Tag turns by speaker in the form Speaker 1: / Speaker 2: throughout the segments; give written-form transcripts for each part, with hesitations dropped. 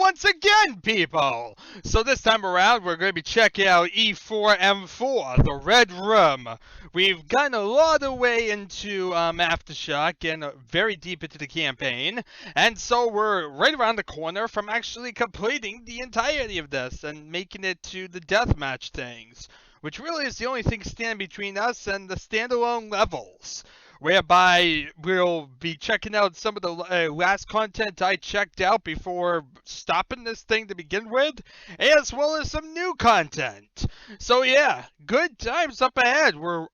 Speaker 1: once again, people! So this time around, we're going to be checking out E3M4, the Red Room. We've gotten a lot of way into Aftershock and very deep into the campaign, and so we're right around the corner from actually completing the entirety of this and making it to the deathmatch things, which really is the only thing standing between us and the standalone levels, whereby we'll be checking out some of the last content I checked out before stopping this thing to begin with, as well as some new content. So yeah, good times up ahead. We're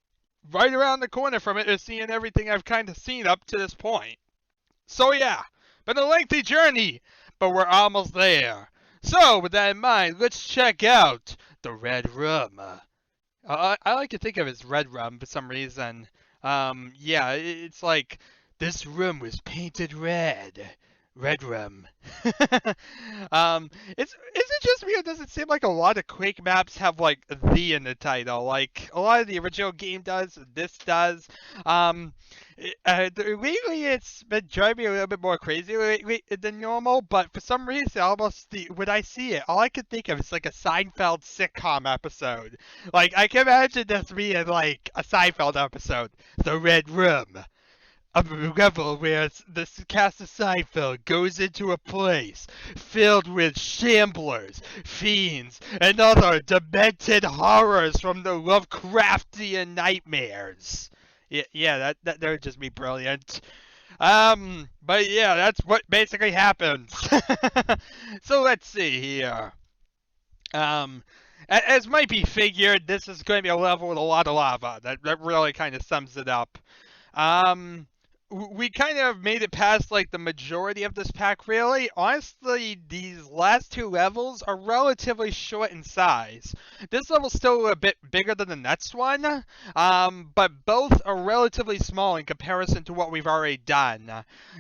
Speaker 1: right around the corner from it, seeing everything I've kind of seen up to this point. So yeah, been a lengthy journey, but we're almost there. So with that in mind, let's check out the Red Room. I like to think of it as Red Room for some reason. Yeah, it's like this room was painted red. Red Room. Is it just me or does it seem like a lot of Quake maps have like "the" in the title? Like a lot of the original game does, this does. Lately it's been driving me a little bit more crazy lately than normal, but for some reason, when I see it, all I can think of is like a Seinfeld sitcom episode. Like I can imagine this being like a Seinfeld episode, The Red Room. A level where the cast of Seinfeld goes into a place filled with shamblers, fiends, and other demented horrors from the Lovecraftian nightmares. Yeah, that would just be brilliant. But yeah, that's what basically happens. So let's see here. As might be figured, this is going to be a level with a lot of lava. That really kind of sums it up. We kind of made it past like the majority of this pack, really. Honestly, these last two levels are relatively short in size. This level's still a bit bigger than the next one, but both are relatively small in comparison to what we've already done.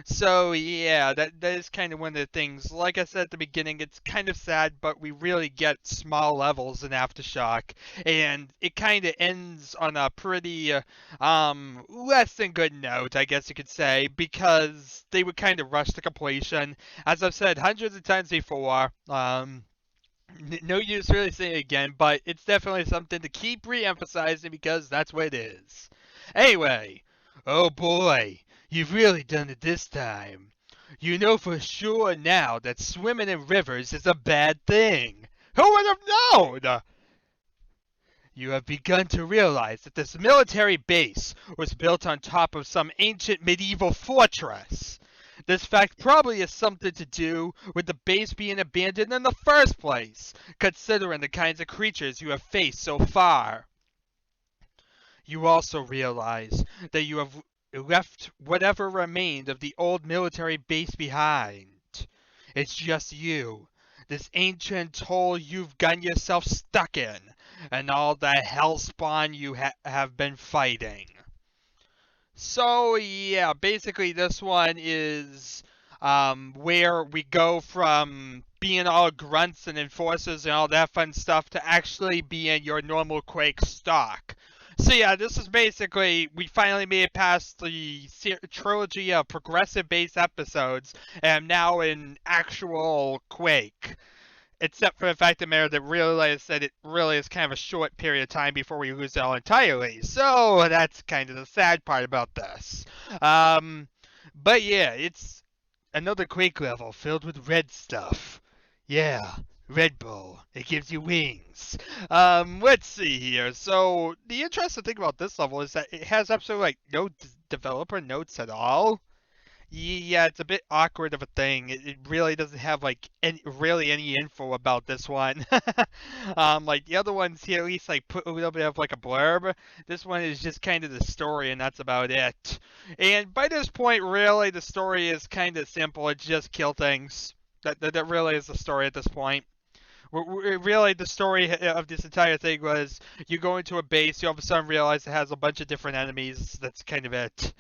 Speaker 1: So yeah, that is kind of one of the things. Like I said at the beginning, it's kind of sad, but we really get small levels in Aftershock, and it kind of ends on a pretty less than good note, I guess you could say, because they would kind of rush to completion. As I've said hundreds of times before, no use really saying it again, but it's definitely something to keep re-emphasizing because that's what it is. Anyway, oh boy, you've really done it this time. You know for sure now that swimming in rivers is a bad thing. Who would have known? You have begun to realize that this military base was built on top of some ancient medieval fortress. This fact probably has something to do with the base being abandoned in the first place, considering the kinds of creatures you have faced so far. You also realize that you have left whatever remained of the old military base behind. It's just you, this ancient hole you've gotten yourself stuck in, and all the hellspawn you have been fighting. So yeah, basically this one is where we go from being all grunts and enforcers and all that fun stuff to actually being your normal Quake stock. So yeah, this is basically, we finally made it past the trilogy of progressive-based episodes, and I'm now in actual Quake. Except for the fact of the matter that really, like I said, it really is kind of a short period of time before we lose it all entirely. So that's kind of the sad part about this. But yeah, it's another Quake level filled with red stuff. Yeah, Red Bull. It gives you wings. Let's see here. So the interesting thing about this level is that it has absolutely like no developer notes at all. Yeah, it's a bit awkward of a thing. It really doesn't have like any info about this one. Like the other ones here, at least like put a little bit of like a blurb. This one is just kind of the story, and that's about it. And by this point, really, the story is kind of simple. It's just kill things. That really is the story at this point. Really, the story of this entire thing was you go into a base, you all of a sudden realize it has a bunch of different enemies. That's kind of it.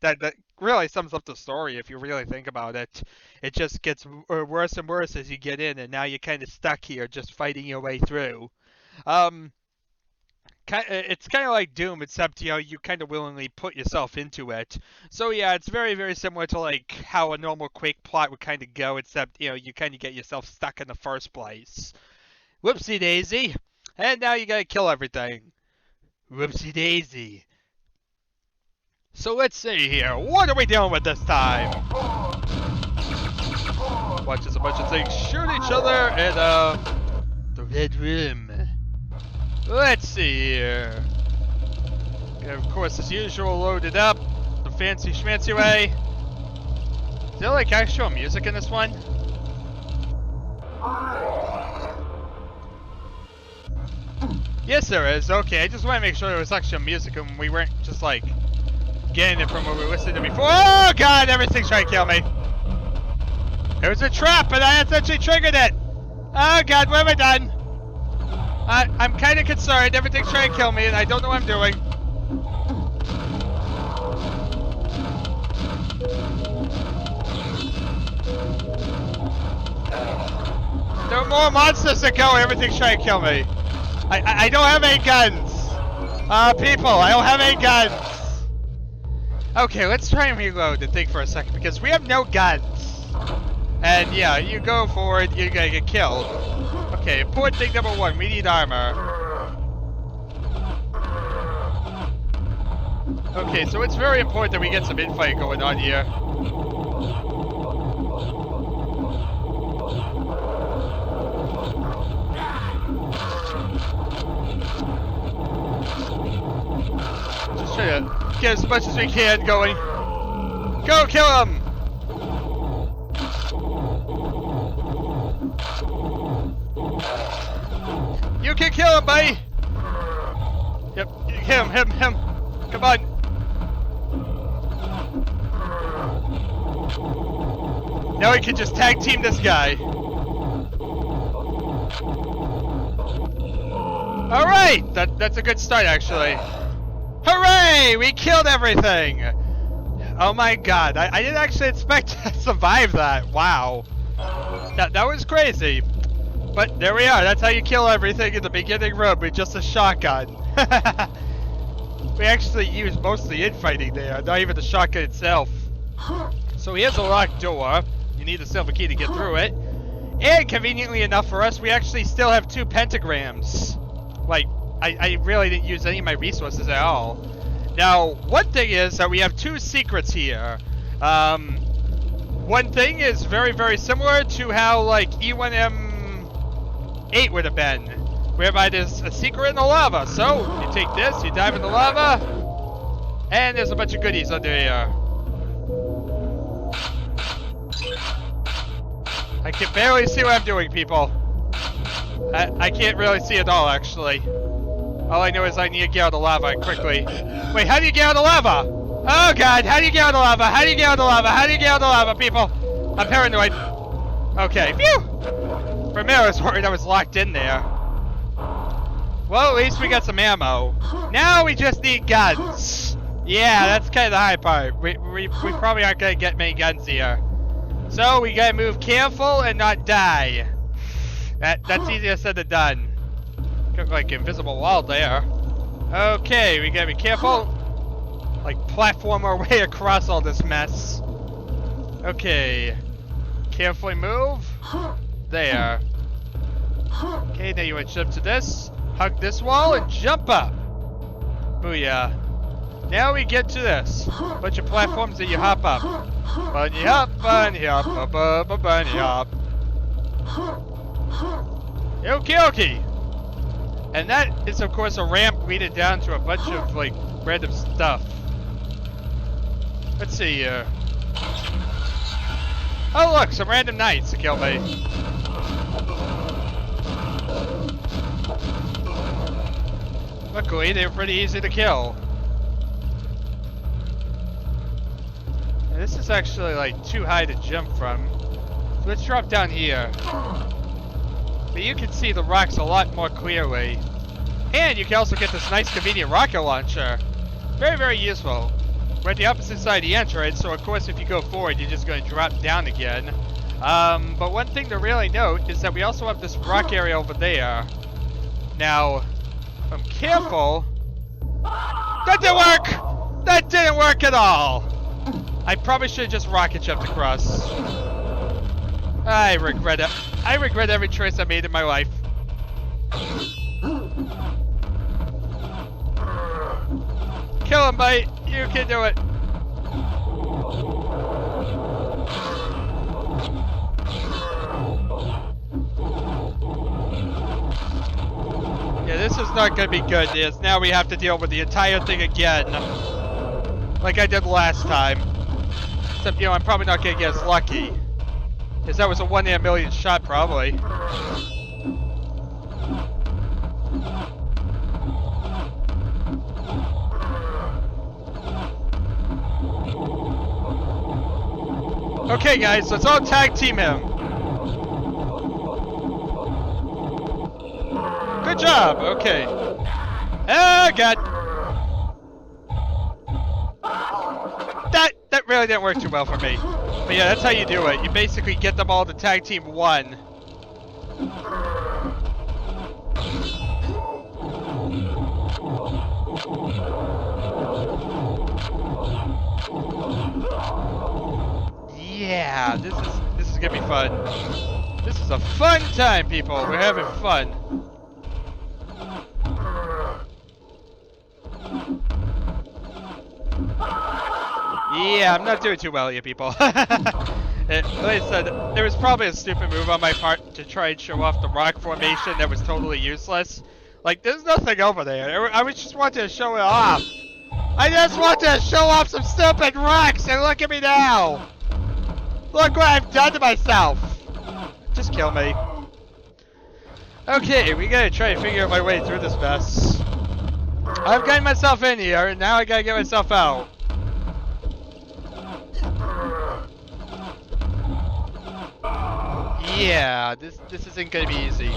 Speaker 1: that really sums up the story if you really think about it. It just gets worse and worse as you get in, and now you're kind of stuck here just fighting your way through. it's kind of like Doom, except you kind of willingly put yourself into it. So yeah, it's very very similar to like how a normal Quake plot would kind of go, except you kind of get yourself stuck in the first place. Whoopsie daisy, and now you gotta kill everything. Whoopsie daisy. So let's see here, what are we dealing with this time? Watches a bunch of things shoot each other in the red room. Let's see here. Okay, of course, as usual, loaded up the fancy schmancy way. Is there like actual music in this one? Yes, there is. Okay, I just want to make sure there was actual music and we weren't just like getting it from what we were listening to before. Oh god, everything's trying to kill me. It was a trap, and I essentially triggered it. Oh god, what have I done? I'm kind of concerned. Everything's trying to kill me, and I don't know what I'm doing. There are more monsters that go. Everything's trying to kill me. I don't have any guns. People, I don't have any guns. Okay, let's try and reload the thing for a second, because we have no guns. And yeah, you go forward, you're gonna get killed. Okay, important thing number one, we need armor. Okay, so it's very important that we get some infighting going on here. Just try to get as much as we can going. Go kill him! You can kill him, buddy! Yep, him. Come on. Now we can just tag team this guy. Alright! That's a good start, actually. Hooray! We killed everything! Oh my god, I didn't actually expect to survive that. Wow. That was crazy. But there we are, that's how you kill everything in the beginning room with just a shotgun. We actually used most of the infighting there, not even the shotgun itself. So here's a locked door. You need a silver key to get through it. And conveniently enough for us, we actually still have 2 pentagrams. Like, I really didn't use any of my resources at all. Now, one thing is that we have 2 secrets here. One thing is very, very similar to how, like, E1M4 would have been, whereby there's a secret in the lava. So, you take this, you dive in the lava, and there's a bunch of goodies under here. I can barely see what I'm doing, people. I can't really see at all, actually. All I know is I need to get out of the lava quickly. Wait, how do you get out of the lava? Oh god, how do you get out of the lava? How do you get out of the lava? How do you get out of the lava, people? I'm paranoid. Okay, phew! For a minute I was worried I was locked in there. Well, at least we got some ammo. Now we just need guns. Yeah, that's kind of the high part. We probably aren't gonna get many guns here. So we gotta move careful and not die. That's easier said than done. Got like invisible wall there. Okay, we gotta be careful. Like platform our way across all this mess. Okay. Carefully move. There. Okay, now you want to jump to this. Hug this wall and jump up. Booyah. Now we get to this. Bunch of platforms that you hop up. Bunny hop, bunny hop, bunny hop. Okie dokie. And that is of course a ramp leading down to a bunch of like random stuff. Let's see here. Oh look, some random knights to kill me. Luckily, they were pretty easy to kill. And this is actually like too high to jump from. So let's drop down here. But you can see the rocks a lot more clearly. And you can also get this nice convenient rocket launcher. Very, very useful. We're at the opposite side of the entrance, so of course if you go forward, you're just going to drop down again. But one thing to really note is that we also have this rock area over there. Now, If I'm careful... That didn't work! That didn't work at all! I probably should have just rocket jumped across. I regret it. I regret every choice I made in my life. Kill him, mate. You can do it. Yeah, this is not gonna be good, yes. Now we have to deal with the entire thing again. Like I did last time. Except, you know, I'm probably not gonna get as lucky. Because that was a 1 in a million shot, probably. Okay, guys, let's all tag team him. Good job. Okay. Oh God. That really didn't work too well for me. But yeah, that's how you do it. You basically get them all to tag team one. Yeah, this is gonna be fun. This is a fun time, people. We're having fun. Yeah, I'm not doing too well here, people. Like I said, there was probably a stupid move on my part to try and show off the rock formation that was totally useless. Like, there's nothing over there. I was just wanting to show it off. I just wanted to show off some stupid rocks, and look at me now. Look what I've done to myself. Just kill me. Okay, we gotta try and figure out my way through this mess. I've gotten myself in here, and now I gotta get myself out. Yeah, this isn't gonna be easy.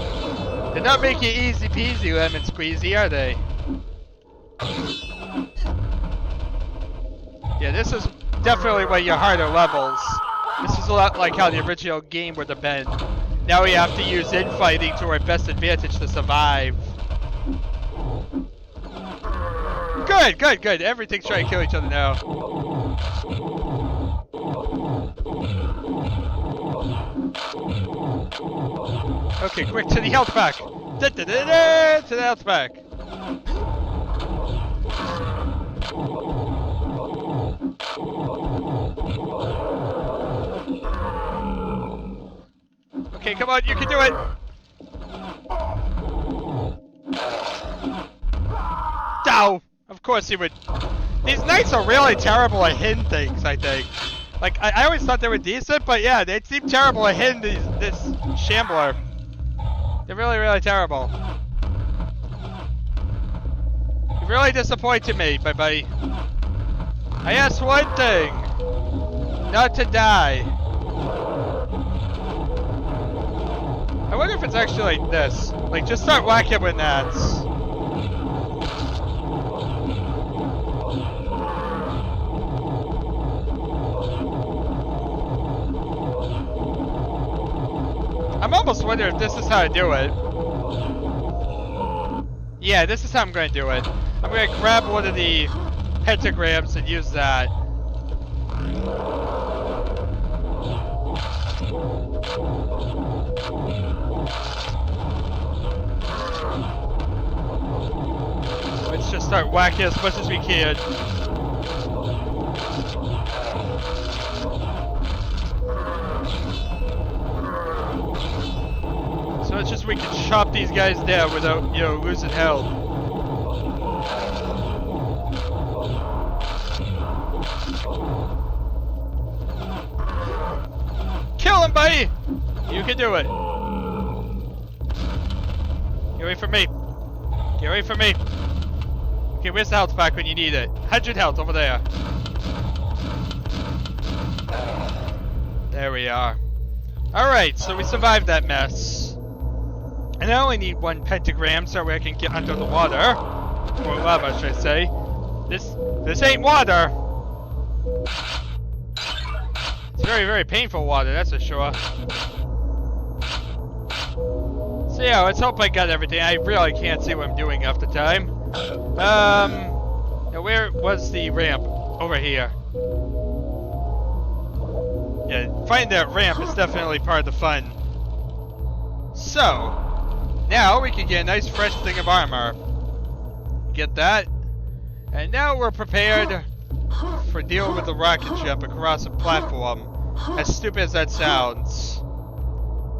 Speaker 1: They're not making it easy peasy lemon squeezy, are they? Yeah, this is definitely one of your harder levels. This is a lot like how the original game would have been. Now we have to use infighting to our best advantage to survive. Good, good, good. Everything's trying to kill each other now. Okay, quick to the health pack. To the health pack. Okay, come on, you can do it. Ow! Of course he would. These knights are really terrible at hitting things, I think. Like, I always thought they were decent, but yeah, they seem terrible at hitting this shambler. They're really, really terrible. You really disappointed me, my buddy. I asked one thing. Not to die. I wonder if it's actually like this. Like, just start whacking with gnats. I'm almost wondering if this is how to do it. Yeah, this is how I'm going to do it. I'm going to grab one of the pentagrams and use that. Let's just start whacking as much as we can. So it's just we can chop these guys down without, you know, losing health. Kill him, buddy! You can do it. Get away from me. Get away from me. Okay, where's the health pack when you need it? 100 health over there. There we are. Alright, so we survived that mess. And I only need one pentagram so I can get under the water. Or lava, should I say. This ain't water! It's very, very painful water, that's for sure. So yeah, let's hope I got everything. I really can't see what I'm doing half the time. Now where was the ramp? Over here. Yeah, finding that ramp is definitely part of the fun. So, now we can get a nice fresh thing of armor. Get that. And now we're prepared for dealing with the rocket jump across a platform. As stupid as that sounds.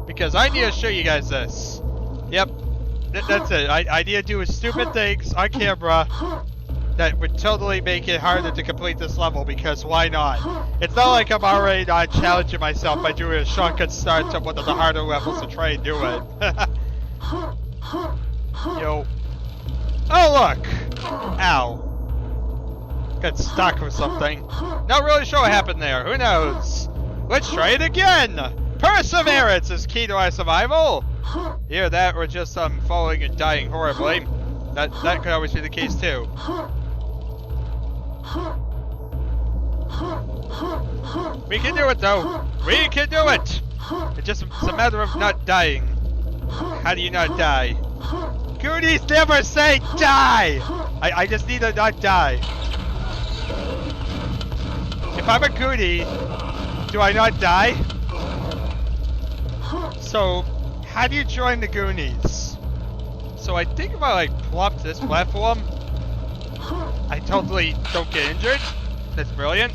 Speaker 1: Because I need to show you guys this. Yep, that's it. I need to do stupid things on camera that would totally make it harder to complete this level, because why not? It's not like I'm already not challenging myself by doing a shortcut start to one of the harder levels to try and do it. Yo. Oh look! Ow. Got stuck or something. Not really sure what happened there. Who knows? Let's try it again! Perseverance is key to our survival! Either that or just falling and dying horribly. That could always be the case too. We can do it though! We can do it! It's a matter of not dying. How do you not die? Goonies never say die! I just need to not die. If I'm a Goonie, do I not die? So, how do you join the Goonies? So I think if I like plop to this platform, I totally don't get injured. That's brilliant.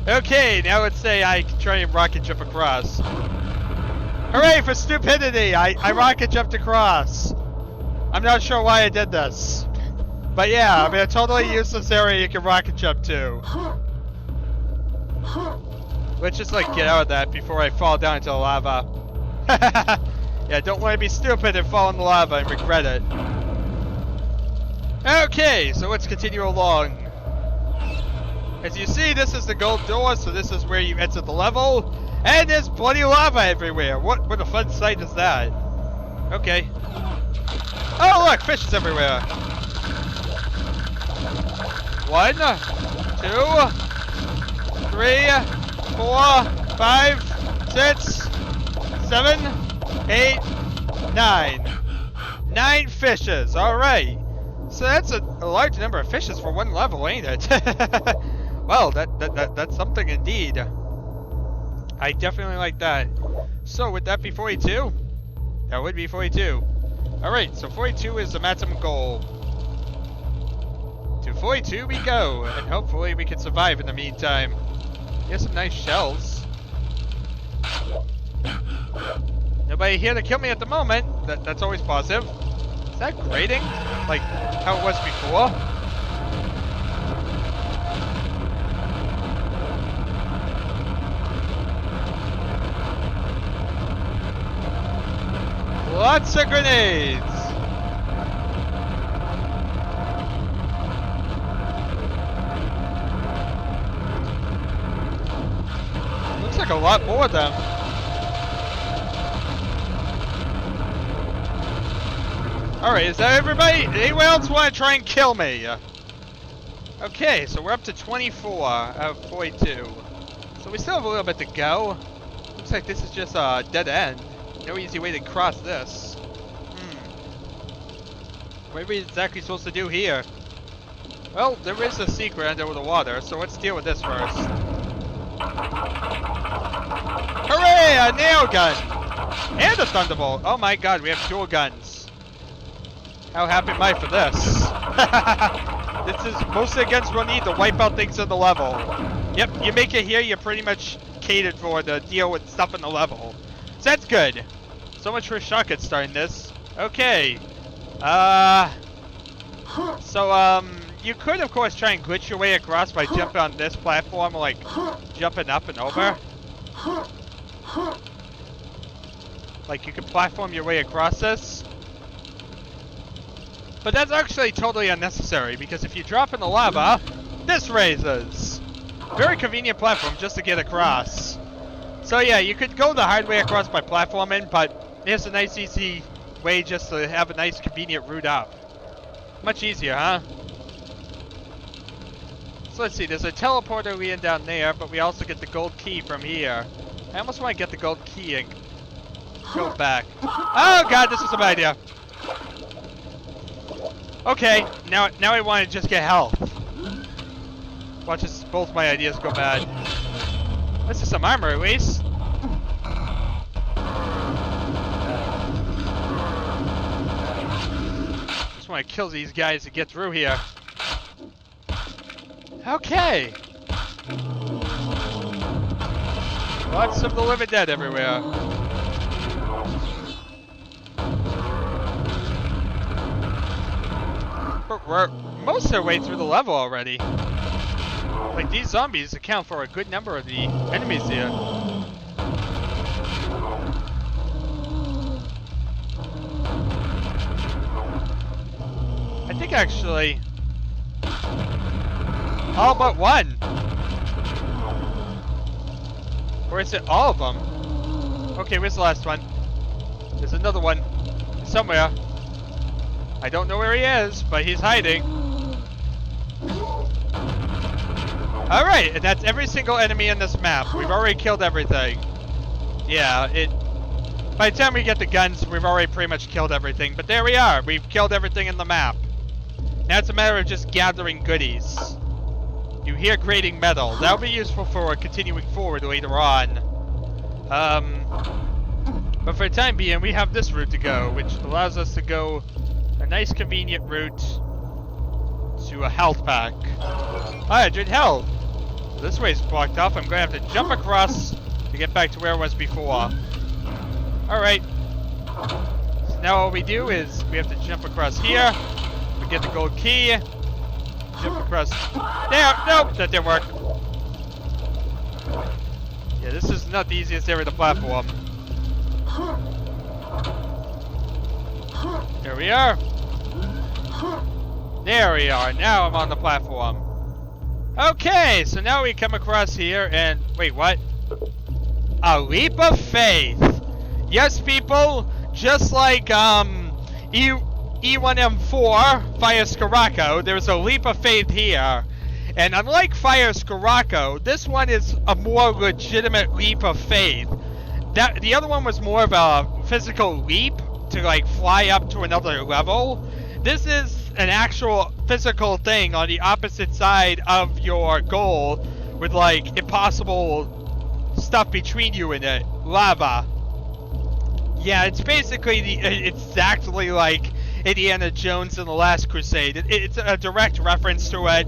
Speaker 1: Okay, now let's say I try and rocket jump across. Hooray for stupidity! I rocket jumped across. I'm not sure why I did this. But yeah, I'm in a totally useless area you can rocket jump to. Let's just like get out of that before I fall down into the lava. Yeah, don't want to be stupid and fall in the lava and regret it. Okay, so let's continue along. As you see, this is the gold door, so this is where you enter the level. And there's bloody lava everywhere. What a fun sight is that? Okay. Oh look, fishes everywhere. 1, 2, 3, 4, 5, 6, 7, 8, 9. 9 fishes, alright. So that's a large number of fishes for one level, ain't it? Well, that's something indeed. I definitely like that. So would that be 42? That would be 42. Alright, so 42 is the maximum goal. To 42 we go, and hopefully we can survive in the meantime. Here's some nice shells. Nobody here to kill me at the moment. That's always positive. Is that grating? Like how it was before? Lots of grenades! Looks like a lot more of them. Alright, is that everybody? Anyone else want to try and kill me? Okay, so we're up to 24 out of 42. So we still have a little bit to go. Looks like this is just a dead end. No easy way to cross this. What are we exactly supposed to do here? Well, there is a secret under the water, so let's deal with this first. Hooray! A nail gun! And a thunderbolt! Oh my god, we have dual guns. How happy am I for this? This is mostly against what we need to wipe out things in the level. Yep, you make it here, you're pretty much catered for to deal with stuff in the level. So that's good. So much for shotgun starting this. Okay. You could of course try and glitch your way across by jumping on this platform, like jumping up and over. Like you could platform your way across this. But that's actually totally unnecessary, because if you drop in the lava, this raises. Very convenient platform just to get across. So yeah, you could go the hard way across by platforming, but here's a nice easy way just to have a nice convenient route up. Much easier, huh? So let's see, there's a teleporter leading down there, but we also get the gold key from here. I almost want to get the gold key and Go back. Oh god, this was a bad idea. Okay, now I want to just get health. Watch this, both my ideas go bad. This is some armor at least. Just want to kill these guys to get through here. Okay. Lots of the living dead everywhere. We're most of the way through the level already. Like, these zombies account for a good number of the enemies here. I think actually all but one. Or is it all of them? Okay, where's the last one? There's another one somewhere. I don't know where he is, but he's hiding. Alright, and that's every single enemy in this map. We've already killed everything. Yeah, by the time we get the guns, we've already pretty much killed everything. But there we are. We've killed everything in the map. Now it's a matter of just gathering goodies. You hear grating metal. That'll be useful for continuing forward later on. But for the time being, we have this route to go, which allows us to go a nice convenient route to a health pack. 100 health. This way's blocked off. I'm going to have to jump across to get back to where I was before. Alright. So now what we do is we have to jump across here. We get the gold key. Jump across there. Nope, that didn't work. Yeah, this is not the easiest area of the platform. There we are. There we are. Now I'm on the platform. Okay, so now we come across here and... Wait, what? A leap of faith. Yes, people. Just like, E3M4, Fire Scirocco, there's a leap of faith here. And unlike Fire Scirocco, this one is a more legitimate leap of faith. The other one was more of a physical leap to, like, fly up to another level. This is an actual physical thing on the opposite side of your goal with, like, impossible stuff between you and it. Lava. Yeah, it's basically exactly like Indiana Jones and the Last Crusade. It's a direct reference to it.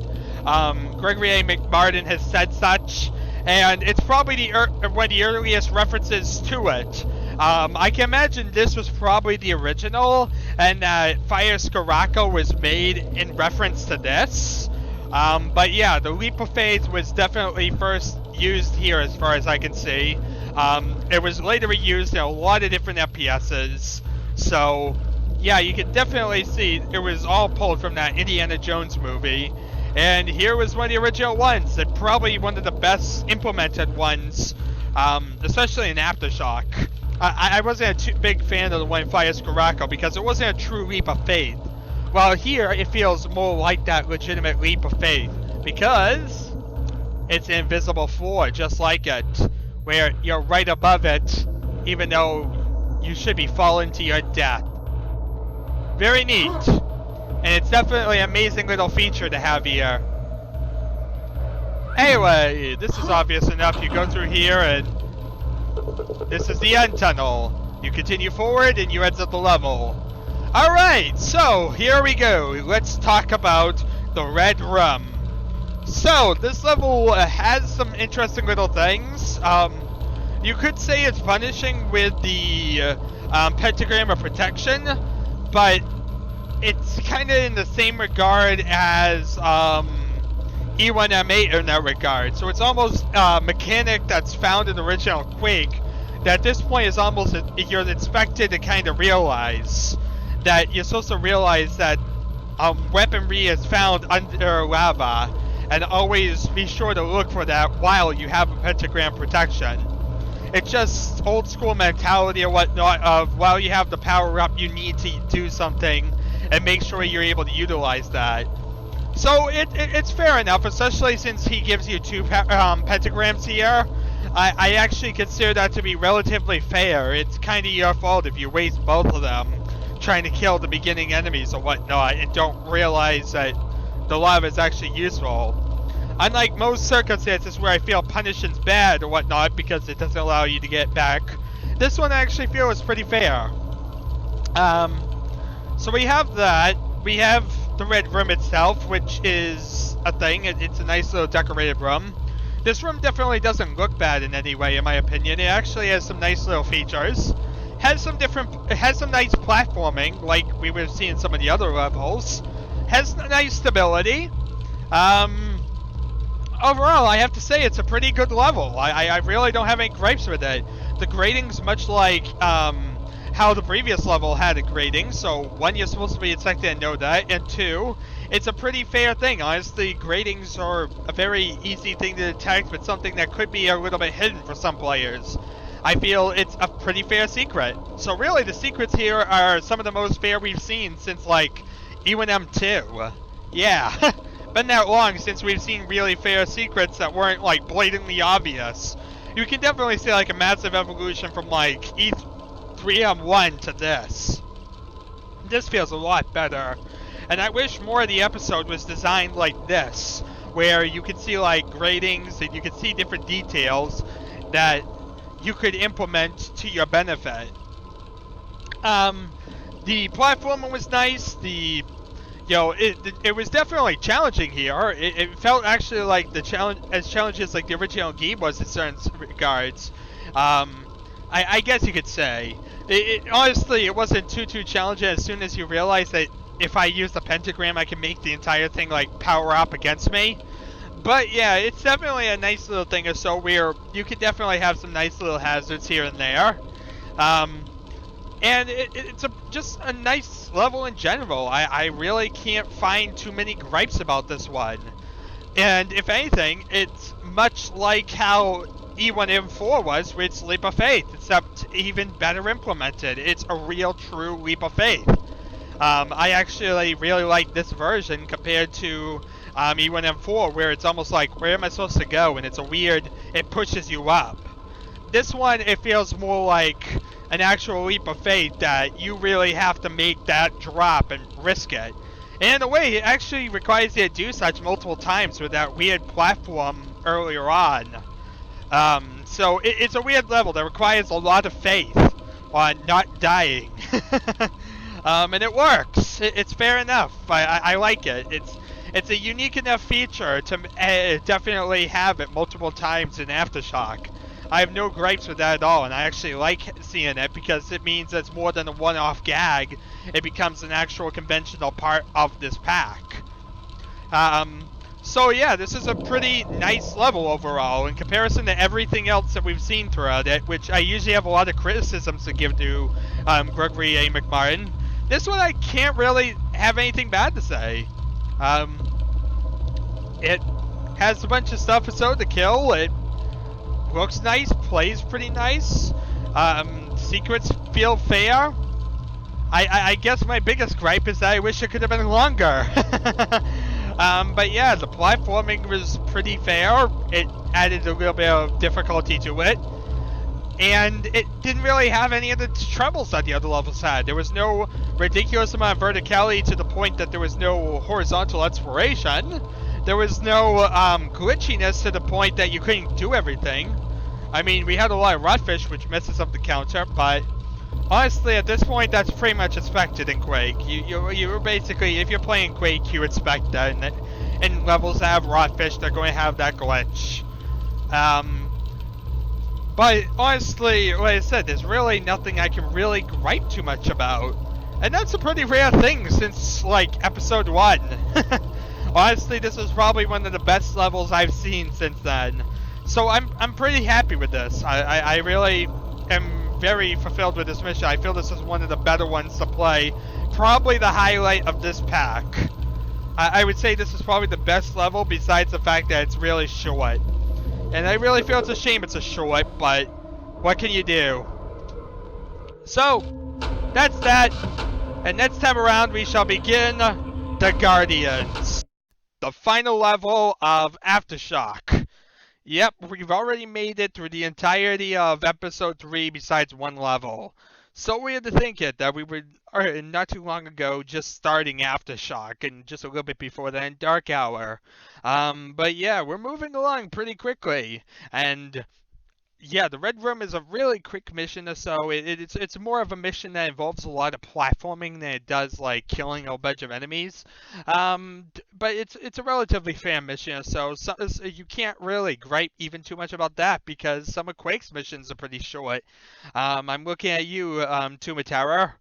Speaker 1: Gregory A. MacMartin has said such, and it's probably one of the earliest references to it. I can imagine this was probably the original, and Fire Scirocco was made in reference to this. But yeah, the leap of faith was definitely first used here as far as I can see. It was later used in a lot of different FPSs. So yeah, you can definitely see it was all pulled from that Indiana Jones movie. And here was one of the original ones, and probably one of the best implemented ones, especially in Aftershock. I wasn't a big fan of the one in Fire Scirocco because it wasn't a true leap of faith. While here, it feels more like that legitimate leap of faith because it's an invisible floor, just like it, where you're right above it, even though you should be falling to your death. Very neat. And it's definitely an amazing little feature to have here. Anyway, this is obvious enough. You go through here and this is the end tunnel. You continue forward and you exit the level. Alright, so here we go. Let's talk about the Red Room. So, this level has some interesting little things. You could say it's punishing with the pentagram of protection, but it's kind of in the same regard as E3M4 in that regard. So it's almost a mechanic that's found in the original Quake that at this point is almost, you're expected to kind of realize that you're supposed to realize that weaponry is found under lava, and always be sure to look for that while you have a pentagram protection. It's just old school mentality or whatnot of while you have the power up, you need to do something and make sure you're able to utilize that. So it's fair enough, especially since he gives you two pentagrams here. I actually consider that to be relatively fair. It's kind of your fault if you waste both of them trying to kill the beginning enemies or whatnot and don't realize that the lava is actually useful. Unlike most circumstances where I feel punishment's bad or whatnot because it doesn't allow you to get back, this one I actually feel is pretty fair. So we have that. We have the red room itself, which is a thing. It's a nice little decorated room. This room definitely doesn't look bad in any way, in my opinion. It actually has some nice little features. It has some nice platforming, like we would have seen in some of the other levels. Has nice stability. Overall, I have to say it's a pretty good level. I really don't have any gripes with it. The grading's much like how the previous level had a grading, so one, you're supposed to be expected to know that, and two, it's a pretty fair thing. Honestly, gradings are a very easy thing to detect, but something that could be a little bit hidden for some players. I feel it's a pretty fair secret. So really, the secrets here are some of the most fair we've seen since, like, E3M4. Yeah, been that long since we've seen really fair secrets that weren't, like, blatantly obvious. You can definitely see, like, a massive evolution from, like, E3M1 to this. This feels a lot better. And I wish more of the episode was designed like this, where you could see, like, gradings and you could see different details that you could implement to your benefit. The platforming was nice. It was definitely challenging here. It felt actually like the challenging as like the original game was in certain regards. I guess you could say. Honestly, it wasn't too challenging as soon as you realize that if I use the pentagram, I can make the entire thing like power up against me. But yeah, it's definitely a nice little thing or so where you can definitely have some nice little hazards here and there. And it's just a nice level in general. I really can't find too many gripes about this one. And if anything, it's much like how E3M4 was with its Leap of Faith, except even better implemented. It's a real, true leap of faith. I actually really like this version compared to E3M4, where it's almost like, where am I supposed to go? And it's a weird, it pushes you up. This one, it feels more like an actual leap of faith that you really have to make that drop and risk it. And in a way, it actually requires you to do such multiple times with that weird platform earlier on. So it's a weird level that requires a lot of faith on not dying. And it works. It's fair enough. I like it. It's a unique enough feature to definitely have it multiple times in Aftershock. I have no gripes with that at all, and I actually like seeing it because it means it's more than a one-off gag. It becomes an actual conventional part of this pack. So yeah, this is a pretty nice level overall in comparison to everything else that we've seen throughout it, which I usually have a lot of criticisms to give to Gregory A. MacMartin. This one I can't really have anything bad to say. It has a bunch of stuff to kill. It looks nice, plays pretty nice. Secrets feel fair. I guess my biggest gripe is that I wish it could have been longer. But yeah, the platforming was pretty fair. It added a little bit of difficulty to it. And it didn't really have any of the troubles that the other levels had. There was no ridiculous amount of verticality to the point that there was no horizontal exploration. There was no glitchiness to the point that you couldn't do everything. I mean, we had a lot of rotfish, which messes up the counter, but honestly, at this point, that's pretty much expected in Quake. You're basically, if you're playing Quake, you expect that. And levels that have rotfish, they're going to have that glitch. But honestly, like I said, there's really nothing I can really gripe too much about. And that's a pretty rare thing since, like, episode 1. Honestly, this was probably one of the best levels I've seen since then. So I'm pretty happy with this. I really am very fulfilled with this mission. I feel this is one of the better ones to play. Probably the highlight of this pack. I would say this is probably the best level besides the fact that it's really short. And I really feel it's a shame it's a short, but what can you do? So, that's that. And next time around we shall begin the Guardians. The final level of Aftershock. Yep, we've already made it through the entirety of episode 3 besides one level. So weird to think it that we were not too long ago just starting Aftershock and just a little bit before then Dark Hour. But yeah, we're moving along pretty quickly. And yeah, the Red Room is a really quick mission or so. It's more of a mission that involves a lot of platforming than it does like killing a bunch of enemies. But it's a relatively fair mission or so you can't really gripe even too much about that because some of Quake's missions are pretty short. I'm looking at you, Tumatera.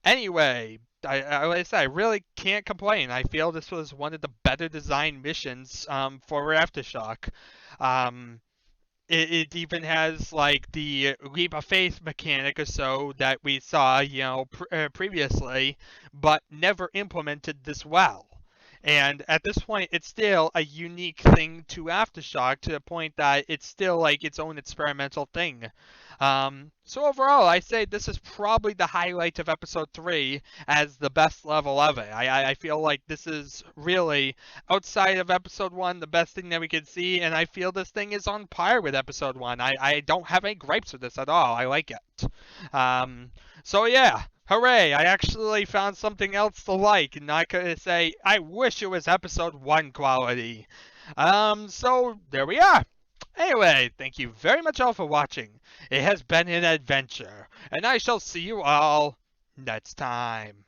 Speaker 1: Anyway, like I said, I really can't complain. I feel this was one of the better designed missions for Aftershock. Um, it even has like the leap of faith mechanic or so that we saw, previously, but never implemented this well. And at this point, it's still a unique thing to Aftershock to the point that it's still like its own experimental thing. So overall, I say this is probably the highlight of episode 3 as the best level of it. I feel like this is really, outside of episode 1, the best thing that we could see, and I feel this thing is on par with episode 1. I don't have any gripes with this at all. I like it. So yeah, hooray, I actually found something else to like, and not gonna say, I wish it was episode 1 quality. So there we are. Anyway, thank you very much all for watching. It has been an adventure, and I shall see you all next time.